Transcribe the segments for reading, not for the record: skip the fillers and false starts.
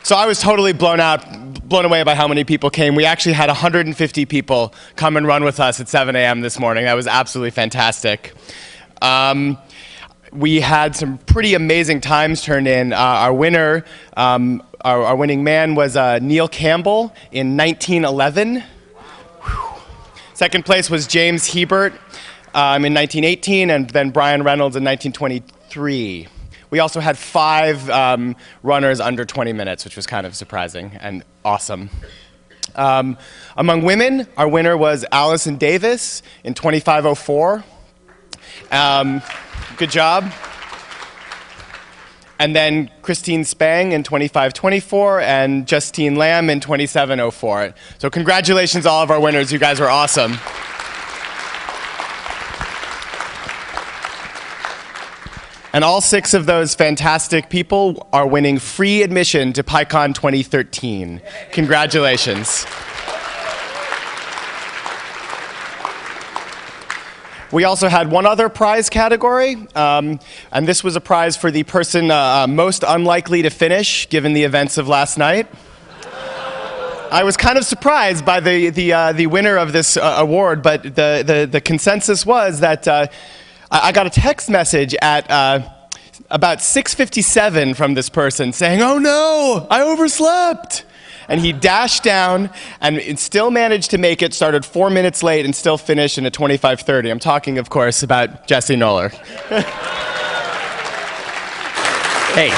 So I was totally blown away by how many people came. We actually had 150 people come and run with us at 7 a.m. this morning. That was absolutely fantastic. We had some pretty amazing times turned in. Our winner, our winning man was Neil Campbell in 1911. Second place was James Hebert in 1918, and then Brian Reynolds in 1923. We also had 5 runners under 20 minutes, which was kind of surprising and awesome. Among women, our winner was Allison Davis in 25:04. Good job. And then Christine Spang in 25:24 and Justine Lamb in 27:04. So congratulations all of our winners. You guys were awesome. And all 6 of those fantastic people are winning free admission to PyCon 2013. Congratulations. We also had one other prize category, and this was a prize for the person most unlikely to finish, given the events of last night. I was kind of surprised by the winner of this award, but the consensus was that I got a text message at about 6:57 from this person saying, "Oh no, I overslept." And he dashed down and still managed to make it, started 4 minutes late and still finished in a 25:30. I'm talking, of course, about Jesse Noller. Hey.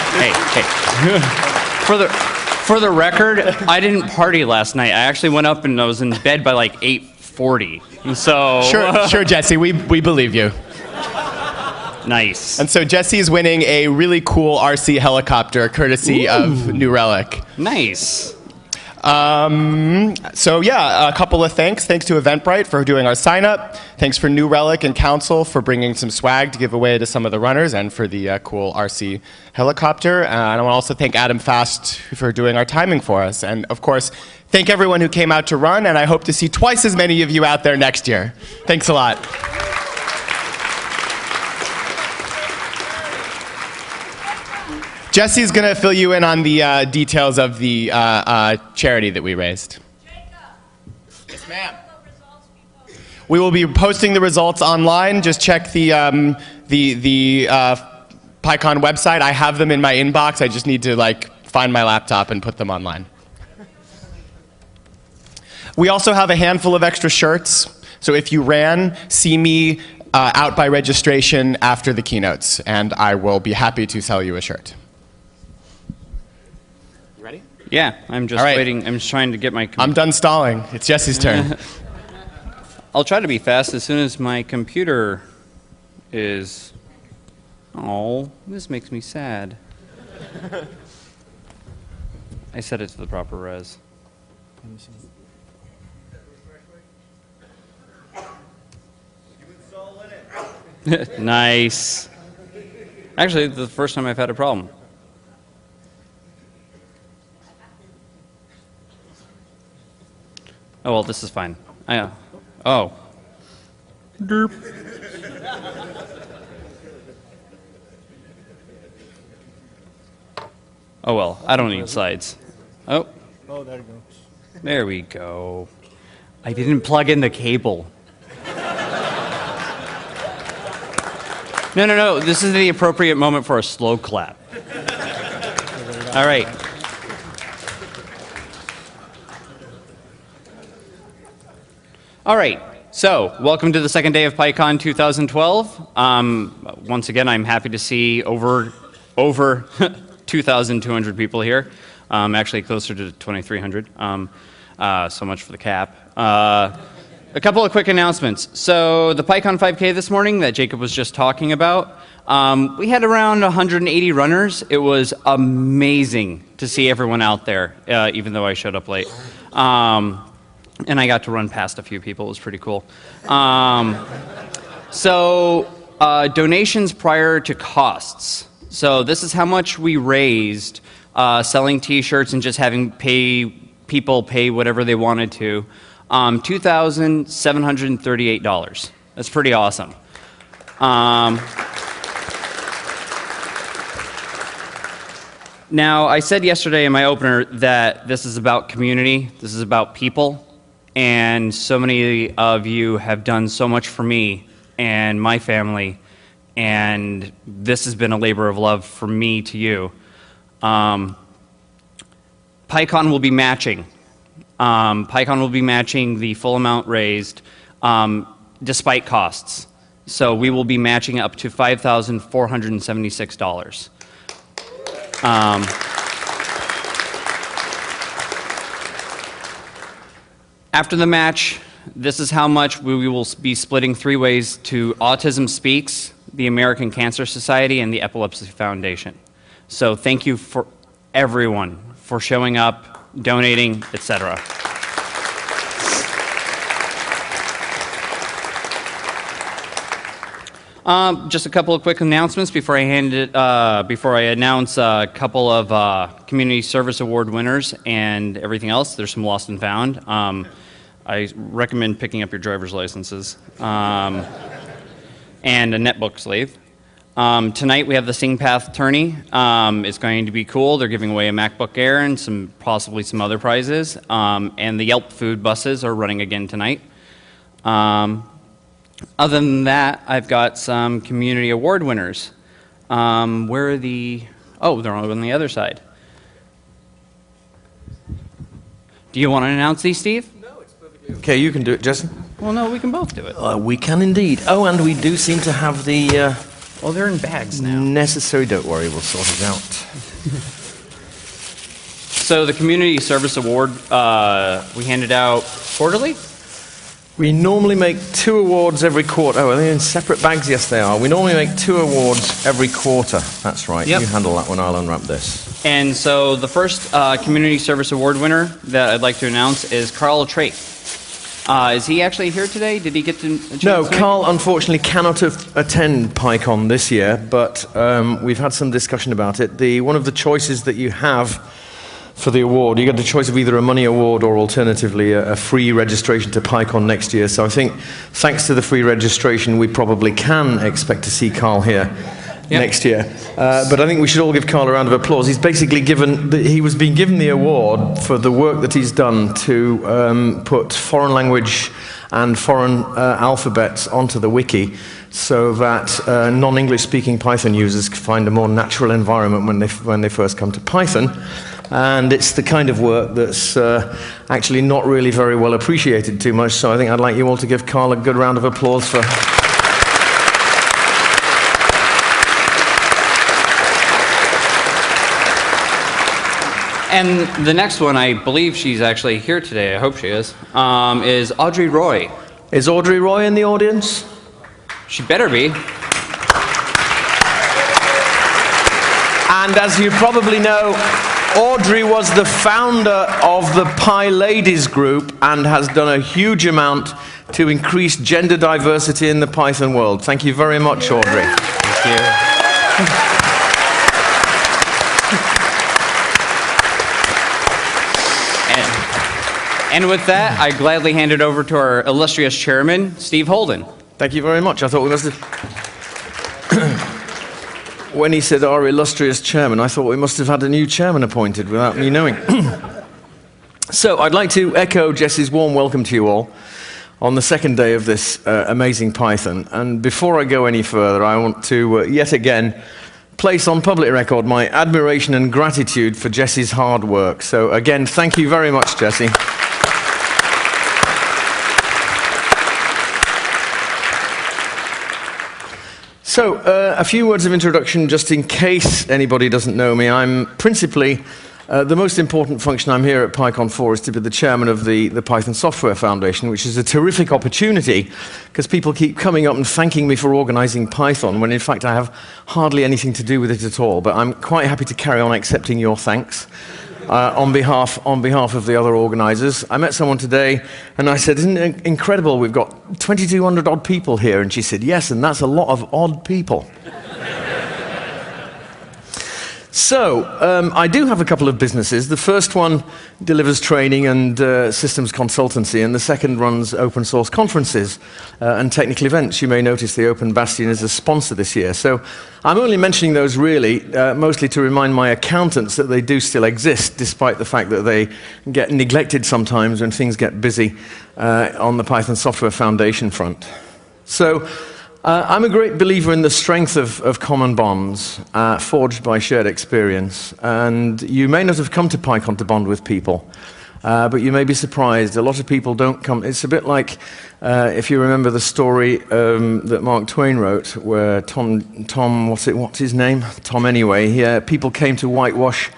For the record, I didn't party last night. I actually went up and I was in bed by like 8:40. So Sure, Jesse, we believe you. Nice. And so Jesse is winning a really cool RC helicopter courtesy of New Relic. Nice. So yeah, a couple of thanks. Thanks to Eventbrite for doing our sign up. Thanks for New Relic and Council for bringing some swag to give away to some of the runners and for the cool RC helicopter. And I want to also thank Adam Fast for doing our timing for us. And of course, thank everyone who came out to run, and I hope to see twice as many of you out there next year. Thanks a lot. Jesse's going to fill you in on the details of the charity that we raised. Yes, ma'am. We will be posting the results online. Just check the PyCon website. I have them in my inbox. I just need to find my laptop and put them online. We also have a handful of extra shirts. So if you ran, see me out by registration after the keynotes, and I will be happy to sell you a shirt. Ready? Yeah, I'm just waiting. I'm just trying to get my... I'm done stalling. It's Jesse's turn. I'll try to be fast as soon as my computer is... Oh, this makes me sad. I set it to the proper res. Nice. Actually, it's the first time I've had a problem. Oh, well, this is fine. Oh. Derp. Oh, well, I don't need slides. Oh. Oh, there you go. There we go. I didn't plug in the cable. No. This is the appropriate moment for a slow clap. All right. All right. So, welcome to the second day of PyCon 2012. Once again, I'm happy to see over 2,200 people here. Actually, closer to 2,300. So much for the cap. A couple of quick announcements. So the PyCon 5K this morning that Jacob was just talking about, we had around 180 runners. It was amazing to see everyone out there, even though I showed up late. And I got to run past a few people. It was pretty cool. Donations prior to costs. So this is how much we raised selling T-shirts and just having people pay whatever they wanted to. $2,738. That's pretty awesome. Now, I said yesterday in my opener that this is about community, this is about people, and so many of you have done so much for me and my family, and this has been a labor of love from me to you. PyCon will be matching. PyCon will be matching the full amount raised despite costs. So we will be matching up to $5,476. After the match, this is how much we will be splitting 3 ways to Autism Speaks, the American Cancer Society, and the Epilepsy Foundation. So thank you for everyone for showing up, donating, etc. Just a couple of quick announcements before I announce a couple of Community Service Award winners and everything else. There's some lost and found. I recommend picking up your driver's licenses and a netbook sleeve. Tonight we have the SingPath Tourney. It's going to be cool. They're giving away a MacBook Air and possibly some other prizes. And the Yelp food buses are running again tonight. Other than that, I've got some community award winners. Where are the... Oh, they're on the other side. Do you want to announce these, Steve? No, it's perfectly okay. You can do it, Jason. Well, no, we can both do it. We can indeed. Oh, and we do seem to have the... Oh, they're in bags now. Necessary, don't worry, we'll sort it out. So the Community Service Award, we handed out quarterly? We normally make 2 awards every quarter. Oh, are they in separate bags? Yes, they are. We normally make 2 awards every quarter. That's right. Yep. You handle that one, I'll unwrap this. And so the first Community Service Award winner that I'd like to announce is Carl Trait. Is he actually here today? Did he get to... No, Carl unfortunately cannot attend PyCon this year, but we've had some discussion about it. One of the choices that you have for the award, you get the choice of either a money award or alternatively a free registration to PyCon next year. So I think thanks to the free registration, we probably can expect to see Carl here next year. But I think we should all give Carl a round of applause. He's basically he was being given the award for the work that he's done to put foreign language and foreign alphabets onto the wiki so that non-English speaking Python users can find a more natural environment when they first come to Python. And it's the kind of work that's actually not really very well appreciated too much, so I think I'd like you all to give Carl a good round of applause for... And the next one, I believe she's actually here today, I hope she is Audrey Roy. Is Audrey Roy in the audience? She better be. And as you probably know, Audrey was the founder of the PyLadies group and has done a huge amount to increase gender diversity in the Python world. Thank you very much, Audrey. Thank you. And with that, I gladly hand it over to our illustrious chairman, Steve Holden. Thank you very much. I thought we must have... When he said our illustrious chairman, I thought we must have had a new chairman appointed without me knowing. So I'd like to echo Jesse's warm welcome to you all on the second day of this amazing Python. And before I go any further, I want to yet again place on public record my admiration and gratitude for Jesse's hard work. So again, thank you very much, Jesse. So, a few words of introduction just in case anybody doesn't know me. I'm principally, the most important function I'm here at PyCon for is to be the chairman of the Python Software Foundation, which is a terrific opportunity because people keep coming up and thanking me for organizing Python when in fact I have hardly anything to do with it at all. But I'm quite happy to carry on accepting your thanks. On behalf of the other organizers. I met someone today and I said, isn't it incredible, we've got 2,200 odd people here, and she said, yes, and that's a lot of odd people. So, I do have a couple of businesses. The first one delivers training and systems consultancy, and the second runs open source conferences and technical events. You may notice the Open Bastion is a sponsor this year. So, I'm only mentioning those really mostly to remind my accountants that they do still exist, despite the fact that they get neglected sometimes when things get busy on the Python Software Foundation front. So, I'm a great believer in the strength of common bonds forged by shared experience. And you may not have come to PyCon to bond with people, but you may be surprised. A lot of people don't come. It's a bit like, if you remember the story that Mark Twain wrote, where what's his name? Tom anyway. People came to whitewash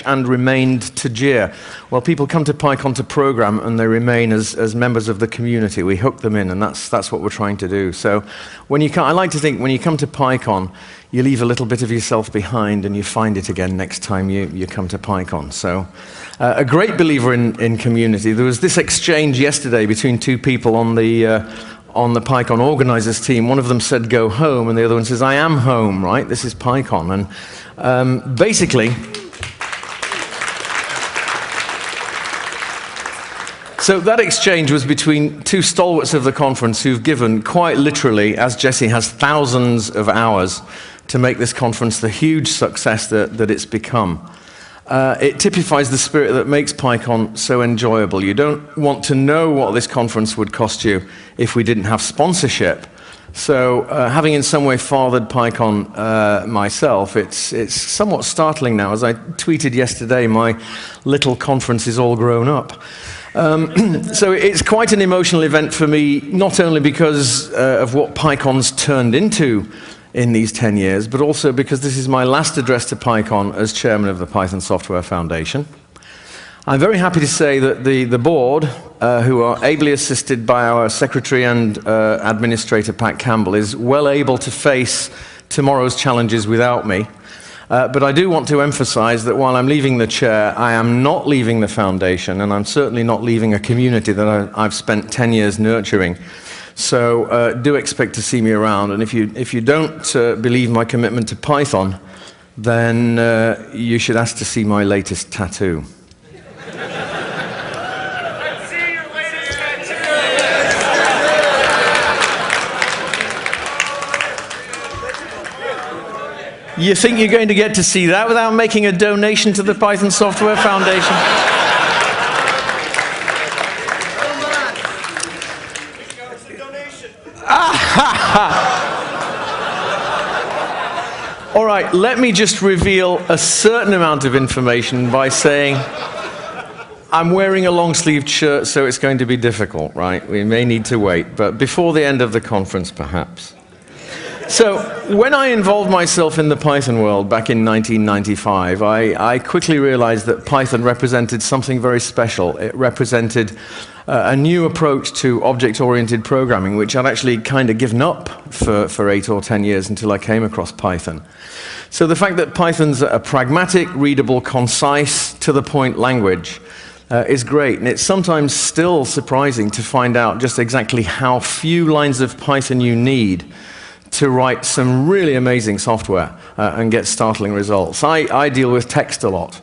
and remained to jeer. Well, people come to PyCon to program, and they remain as members of the community. We hook them in, and that's what we're trying to do. So I like to think when you come to PyCon, you leave a little bit of yourself behind, and you find it again next time you come to PyCon. So a great believer in community. There was this exchange yesterday between two people on the PyCon organizers team. One of them said, "Go home," and the other one says, "I am home," right? This is PyCon. And basically, so that exchange was between two stalwarts of the conference who've given, quite literally, as Jesse has, thousands of hours to make this conference the huge success that it's become. It typifies the spirit that makes PyCon so enjoyable. You don't want to know what this conference would cost you if we didn't have sponsorship. So having in some way fathered PyCon myself, it's somewhat startling now. As I tweeted yesterday, my little conference is all grown up. So it's quite an emotional event for me, not only because of what PyCon's turned into in these 10 years, but also because this is my last address to PyCon as chairman of the Python Software Foundation. I'm very happy to say that the board, who are ably assisted by our secretary and administrator, Pat Campbell, is well able to face tomorrow's challenges without me. But I do want to emphasize that while I'm leaving the chair, I am not leaving the foundation, and I'm certainly not leaving a community that I've spent 10 years nurturing. So do expect to see me around, and if you don't believe my commitment to Python, then you should ask to see my latest tattoo. Let's see your latest tattoo! You think you're going to get to see that without making a donation to the Python Software Foundation? All right, let me just reveal a certain amount of information by saying I'm wearing a long-sleeved shirt, so it's going to be difficult, right? We may need to wait, but before the end of the conference, perhaps. So, when I involved myself in the Python world back in 1995, I quickly realized that Python represented something very special. It represented a new approach to object-oriented programming, which I'd actually kind of given up for 8 or 10 years until I came across Python. So the fact that Python's a pragmatic, readable, concise, to-the-point language is great. And it's sometimes still surprising to find out just exactly how few lines of Python you need to write some really amazing software and get startling results. I deal with text a lot.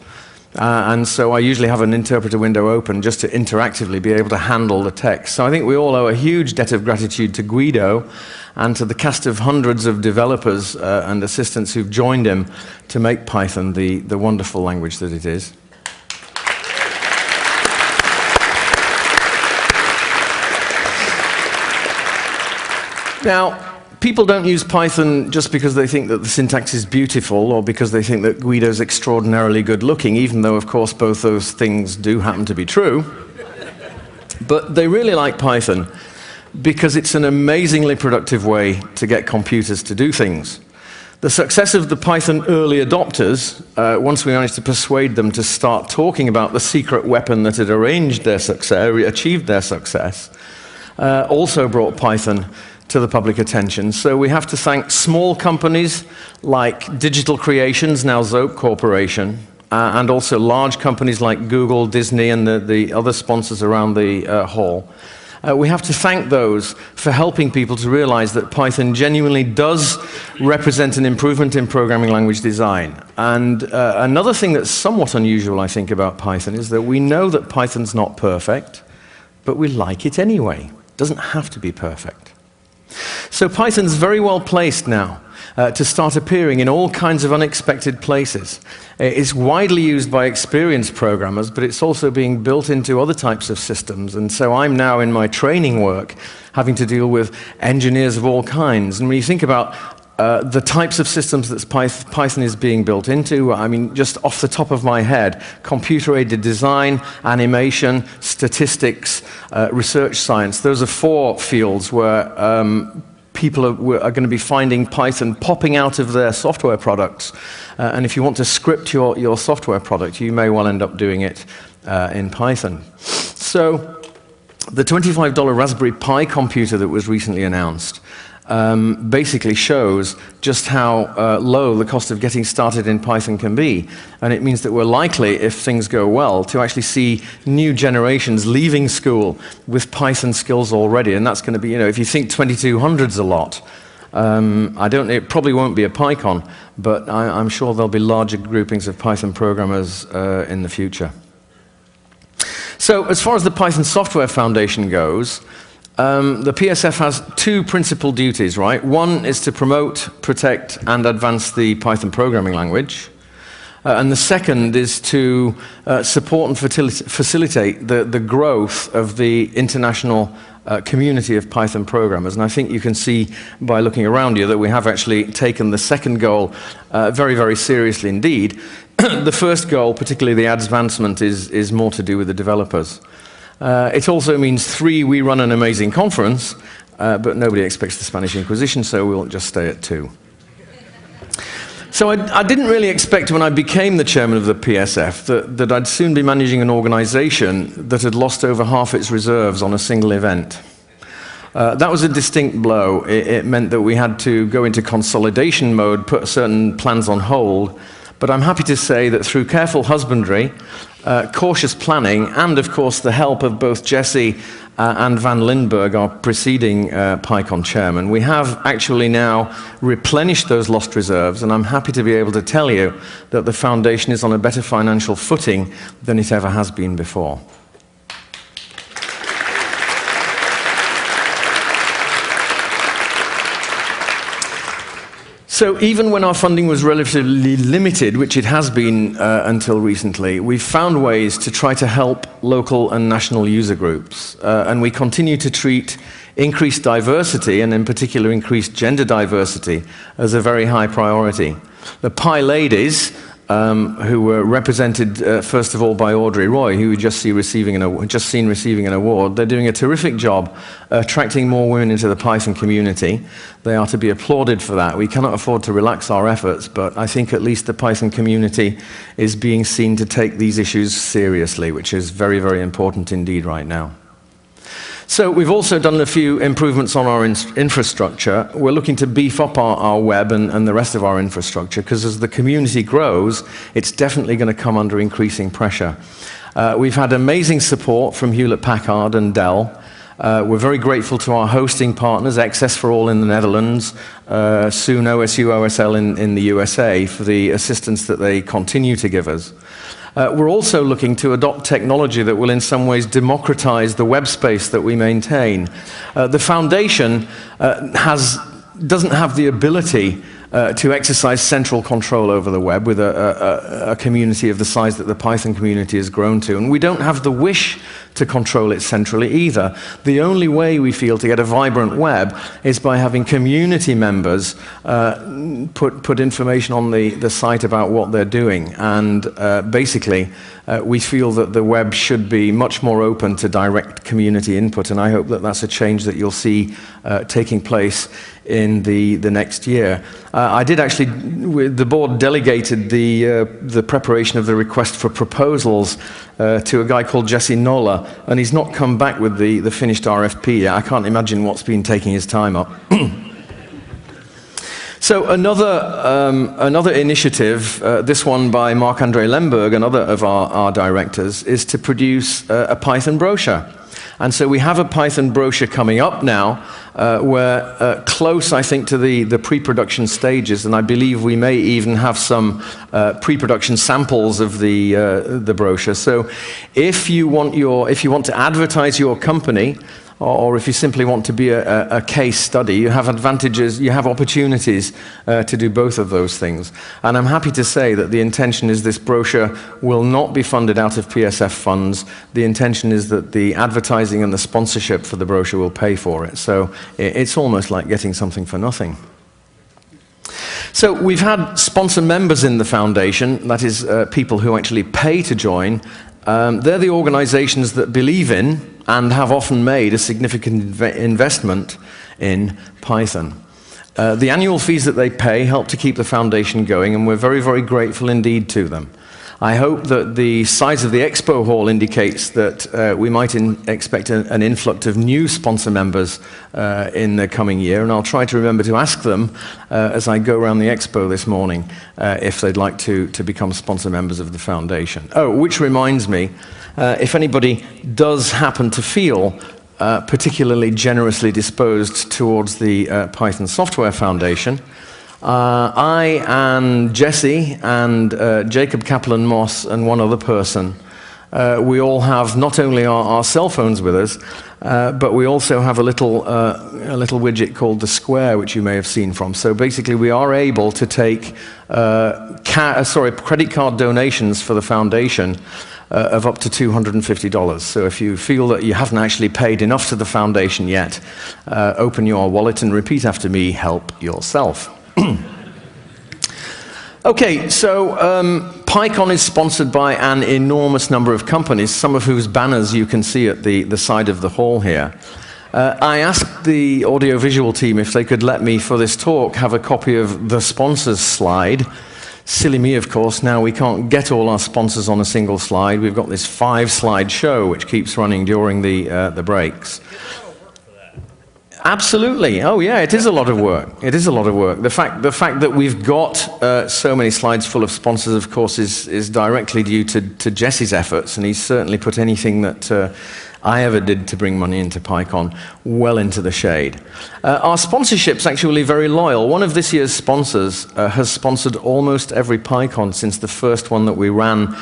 And so I usually have an interpreter window open just to interactively be able to handle the text. So I think we all owe a huge debt of gratitude to Guido and to the cast of hundreds of developers and assistants who've joined him to make Python the wonderful language that it is. Now, people don't use Python just because they think that the syntax is beautiful or because they think that Guido's extraordinarily good looking, even though, of course, both those things do happen to be true. But they really like Python because it's an amazingly productive way to get computers to do things. The success of the Python early adopters, once we managed to persuade them to start talking about the secret weapon that had achieved their success, also brought Python to the public attention. So we have to thank small companies like Digital Creations, now Zope Corporation, and also large companies like Google, Disney, and the other sponsors around the hall. We have to thank those for helping people to realize that Python genuinely does represent an improvement in programming language design. And another thing that's somewhat unusual, I think, about Python is that we know that Python's not perfect, but we like it anyway. It doesn't have to be perfect. So Python's very well placed now to start appearing in all kinds of unexpected places. It's widely used by experienced programmers, but it's also being built into other types of systems. And so I'm now in my training work having to deal with engineers of all kinds. And when you think about the types of systems that Python is being built into, I mean, just off the top of my head, computer-aided design, animation, statistics, research science, those are 4 fields where people are going to be finding Python popping out of their software products. And if you want to script your software product, you may well end up doing it in Python. So the $25 Raspberry Pi computer that was recently announced basically shows just how low the cost of getting started in Python can be. And it means that we're likely, if things go well, to actually see new generations leaving school with Python skills already. And that's going to be, if you think 2200's a lot, it probably won't be a PyCon, but I'm sure there'll be larger groupings of Python programmers in the future. So as far as the Python Software Foundation goes, the PSF has 2 principal duties, right? One is to promote, protect, and advance the Python programming language. And the second is to support and facilitate the growth of the international community of Python programmers. And I think you can see by looking around you that we have actually taken the second goal very, very seriously indeed. The first goal, particularly the advancement, is more to do with the developers. It also means 3, we run an amazing conference, but nobody expects the Spanish Inquisition, so we'll just stay at 2. So I didn't really expect when I became the chairman of the PSF that I'd soon be managing an organization that had lost over half its reserves on a single event. That was a distinct blow. It meant that we had to go into consolidation mode, put certain plans on hold. But I'm happy to say that through careful husbandry, cautious planning, and of course the help of both Jesse and Van Lindberg, our preceding PyCon chairman, we have actually now replenished those lost reserves, and I'm happy to be able to tell you that the foundation is on a better financial footing than it ever has been before. So even when our funding was relatively limited, which it has been until recently, we've found ways to try to help local and national user groups. And we continue to treat increased diversity, and in particular increased gender diversity, as a very high priority. The Pi Ladies, who were represented first of all by Audrey Roy, who we just seen receiving an award. They're doing a terrific job attracting more women into the Python community. They are to be applauded for that. We cannot afford to relax our efforts, but I think at least the Python community is being seen to take these issues seriously, which is very, very important indeed right now. So we've also done a few improvements on our infrastructure. We're looking to beef up our web and the rest of our infrastructure, because as the community grows, it's definitely going to come under increasing pressure. We've had amazing support from Hewlett-Packard and Dell. We're very grateful to our hosting partners, Access4All in the Netherlands, soon OSU OSL in the USA, for the assistance that they continue to give us. We're also looking to adopt technology that will in some ways democratize the web space that we maintain. The foundation doesn't have the ability to exercise central control over the web with a community of the size that the Python community has grown to. And we don't have the wish to control it centrally either. The only way we feel to get a vibrant web is by having community members put information on the site about what they're doing. And basically, we feel that the web should be much more open to direct community input, and I hope that that's a change that you'll see taking place in the next year. I did actually, the board delegated the preparation of the request for proposals to a guy called Jesse Nola, and he's not come back with the finished RFP yet. I can't imagine what's been taking his time up. So another initiative, this one by Marc-André Lemberg, another of our directors, is to produce a Python brochure. And so we have a Python brochure coming up now. We're close, I think, to the pre-production stages, and I believe we may even have some pre-production samples of the brochure. So if you want to advertise your company, or if you simply want to be a case study, you have advantages, you have opportunities to do both of those things. And I'm happy to say that the intention is this brochure will not be funded out of PSF funds. The intention is that the advertising and the sponsorship for the brochure will pay for it. So it's almost like getting something for nothing. So we've had sponsor members in the foundation, that is people who actually pay to join. They're the organizations that believe in and have often made a significant investment in Python. The annual fees that they pay help to keep the foundation going, and we're very, very grateful indeed to them. I hope that the size of the expo hall indicates that we might expect an influx of new sponsor members in the coming year, and I'll try to remember to ask them as I go around the expo this morning if they'd like to become sponsor members of the foundation. Oh, which reminds me, if anybody does happen to feel particularly generously disposed towards the Python Software Foundation, I and Jesse and Jacob Kaplan-Moss and one other person, we all have not only our cell phones with us, but we also have a little widget called the Square, which you may have seen from. So basically we are able to take credit card donations for the foundation of up to $250. So if you feel that you haven't actually paid enough to the foundation yet, open your wallet and repeat after me, help yourself. Okay, so PyCon is sponsored by an enormous number of companies, some of whose banners you can see at the side of the hall here. I asked the audiovisual team if they could let me, for this talk, have a copy of the sponsors slide. Silly me, of course, now we can't get all our sponsors on a single slide. We've got this 5-slide show which keeps running during the breaks. Absolutely. Oh, yeah, it is a lot of work. It is a lot of work. The fact that we've got so many slides full of sponsors, of course, is directly due to Jesse's efforts, and he's certainly put anything that I ever did to bring money into PyCon well into the shade. Our sponsorship's actually very loyal. One of this year's sponsors has sponsored almost every PyCon since the first one that we ran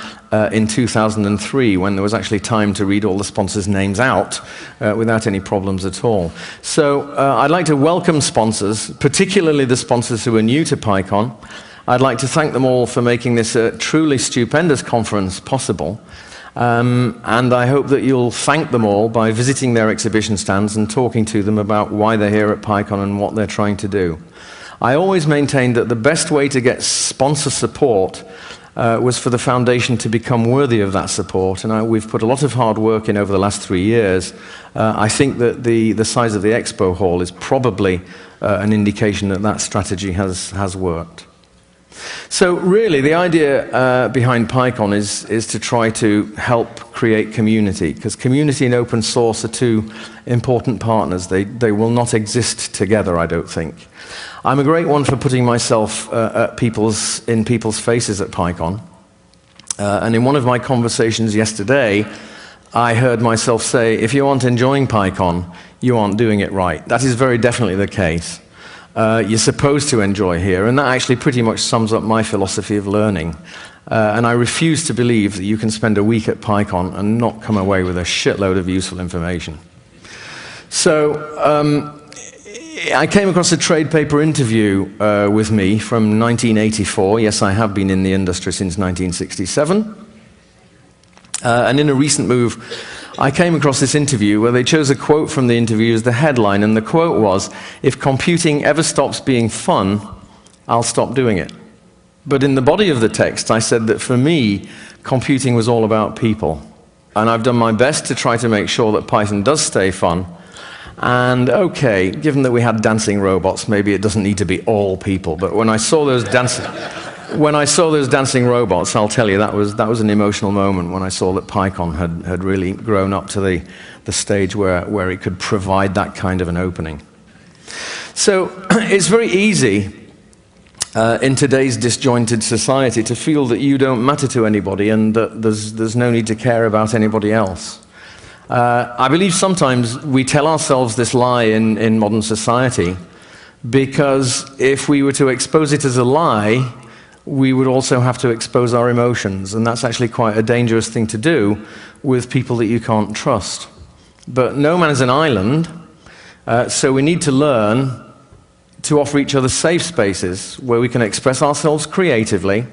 in 2003, when there was actually time to read all the sponsors' names out without any problems at all. So I'd like to welcome sponsors, particularly the sponsors who are new to PyCon. I'd like to thank them all for making this a truly stupendous conference possible. And I hope that you'll thank them all by visiting their exhibition stands and talking to them about why they're here at PyCon and what they're trying to do. I always maintained that the best way to get sponsor support was for the foundation to become worthy of that support, and we've put a lot of hard work in over the last 3 years. I think that the size of the expo hall is probably an indication that that strategy has worked. So really, the idea behind PyCon is to try to help create community, because community and open source are two important partners. They will not exist together, I don't think. I'm a great one for putting myself in people's faces at PyCon. And in one of my conversations yesterday, I heard myself say, if you aren't enjoying PyCon, you aren't doing it right. That is very definitely the case. You're supposed to enjoy here, and that actually pretty much sums up my philosophy of learning. And I refuse to believe that you can spend a week at PyCon and not come away with a shitload of useful information. So I came across a trade paper interview with me from 1984. Yes, I have been in the industry since 1967. And in a recent move, I came across this interview where they chose a quote from the interview as the headline, and the quote was, "If computing ever stops being fun, I'll stop doing it." But in the body of the text, I said that for me, computing was all about people. And I've done my best to try to make sure that Python does stay fun. And okay, given that we had dancing robots, maybe it doesn't need to be all people, but when I saw those dancing robots, I'll tell you, that was an emotional moment when I saw that PyCon had really grown up to the stage where it could provide that kind of an opening. So it's very easy in today's disjointed society to feel that you don't matter to anybody and that there's no need to care about anybody else. I believe sometimes we tell ourselves this lie in modern society because if we were to expose it as a lie, we would also have to expose our emotions, and that's actually quite a dangerous thing to do with people that you can't trust. But no man is an island, so we need to learn to offer each other safe spaces where we can express ourselves creatively,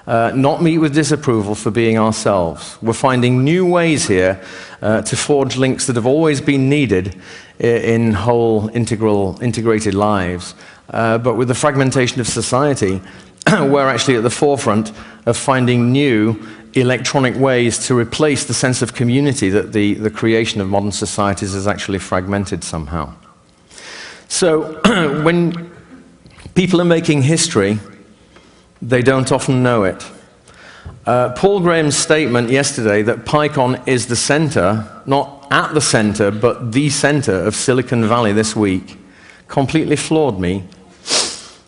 not meet with disapproval for being ourselves. We're finding new ways here to forge links that have always been needed in whole integrated lives. But with the fragmentation of society, we're actually at the forefront of finding new electronic ways to replace the sense of community that the creation of modern societies has actually fragmented somehow. So when people are making history, they don't often know it. Paul Graham's statement yesterday that PyCon is the center, not at the center, but the center of Silicon Valley this week, completely floored me.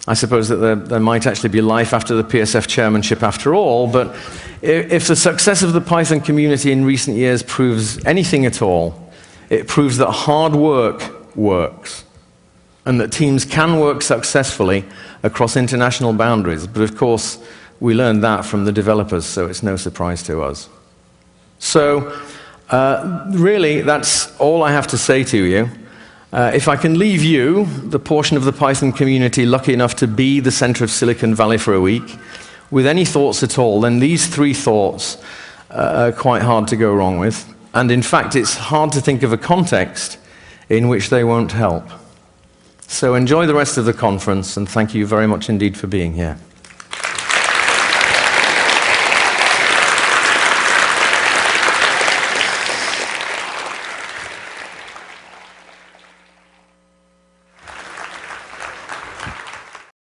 I suppose that there might actually be life after the PSF chairmanship after all, but if the success of the Python community in recent years proves anything at all, it proves that hard work works, and that teams can work successfully across international boundaries. But of course, we learned that from the developers, so it's no surprise to us. So really, that's all I have to say to you. If I can leave you, the portion of the Python community lucky enough to be the center of Silicon Valley for a week, with any thoughts at all, then these 3 thoughts are quite hard to go wrong with. And in fact, it's hard to think of a context in which they won't help. So enjoy the rest of the conference, and thank you very much indeed for being here.